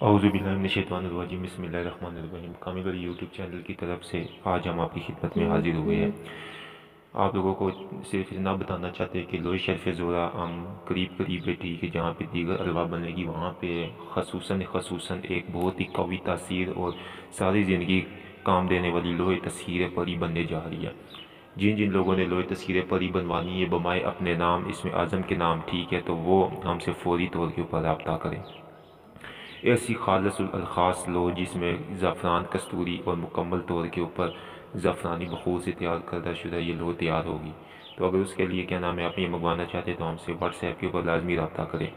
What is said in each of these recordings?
اعوذ باللہ من الشیطان الرجیم، بسم اللہ الرحمن الرحیم۔ کامل والی یوٹیوب چینل کی طرف سے آج ہم آپ کی خدمت میں حاضر ہوئے ہیں۔ آپ لوگوں کو صرف اتنا بتانا چاہتے ہیں کہ لوہ شرف زورہ ہم قریب ہے، ٹھیک ہے، جہاں پہ دیگر الوا بنے گی وہاں پہ خصوصاً ایک بہت ہی قوی تاثیر اور ساری زندگی کام دینے والی لوہ تسخیر پری بننے جا رہی ہے۔ جن لوگوں نے لوہ تسخیر پری بنوانی ہے بمائے اپنے نام اسم اعظم کے نام، ٹھیک ہے، تو وہ ہم سے فوری طور کے اوپر رابطہ کریں۔ ایسی خالص الالخاص لو جس میں زعفران، کستوری اور مکمل طور کے اوپر زعفرانی بخور سے تیار کردہ شدہ یہ لو تیار ہوگی۔ تو اگر اس کے لیے کیا نام ہے آپ یہ منگوانا چاہتے ہیں تو ہم سے واٹس ایپ کے اوپر لازمی رابطہ کریں۔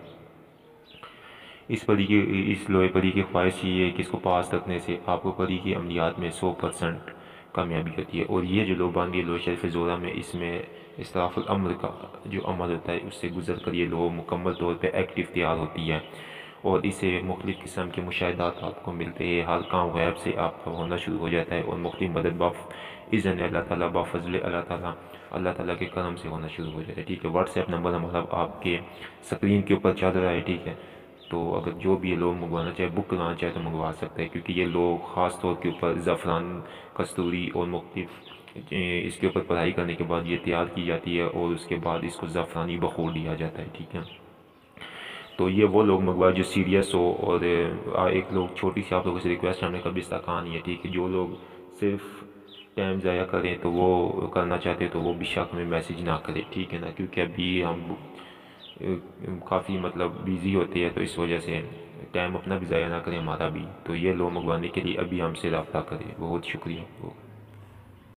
اس لوہے پری کی خواہش یہ ہے کہ اس کو پاس رکھنے سے آپ کو پری کی عملیات میں 100% کامیابی ہوتی ہے، اور یہ جو لو باندھی ہے لوہ شرف زورہ میں، اس میں اصراف الامر کا جو عمل ہوتا ہے اس سے گزر کر یہ لو مکمل طور پہ ایکٹیو تیار ہوتی ہے، اور اسے مختلف قسم کے مشاہدات آپ کو ملتے ہیں۔ ہر کام غیب سے آپ کا ہونا شروع ہو جاتا ہے، اور مختلف مدد اذن اللہ تعالیٰ، بفضل اللہ تعالیٰ کے کرم سے ہونا شروع ہو جاتا ہے، ٹھیک ہے۔ واٹس ایپ نمبر ہمارا آپ کے سکرین کے اوپر چل رہا ہے، ٹھیک ہے۔ تو اگر جو بھی یہ لوگ منگوانا چاہے، بک کرانا چاہے تو منگوا سکتے ہیں، کیونکہ یہ لوگ خاص طور کے اوپر زعفران، کستوری اور مختلف اس کے اوپر پڑھائی کرنے کے بعد یہ تیار کی جاتی ہے، اور اس کے بعد اس کو زعفرانی بخور دیا جاتا ہے، ٹھیک ہے۔ تو یہ وہ لوگ منگوائے جو سیریس ہو، اور ایک لوگ چھوٹی سی آپ لوگوں سے ریکویسٹ ہم نے کبھی استقان ہے، ٹھیک ہے، جو لوگ صرف ٹائم ضائع کریں تو وہ کرنا چاہتے تو وہ بے شک میں میسیج نہ کرے، ٹھیک ہے نا، کیونکہ ابھی ہم کافی بیزی ہوتے ہیں، تو اس وجہ سے ٹائم اپنا بھی ضائع نہ کریں، ہمارا بھی۔ تو یہ لوگ منگوانے کے لیے ابھی ہم سے رابطہ کریں۔ بہت شکریہ۔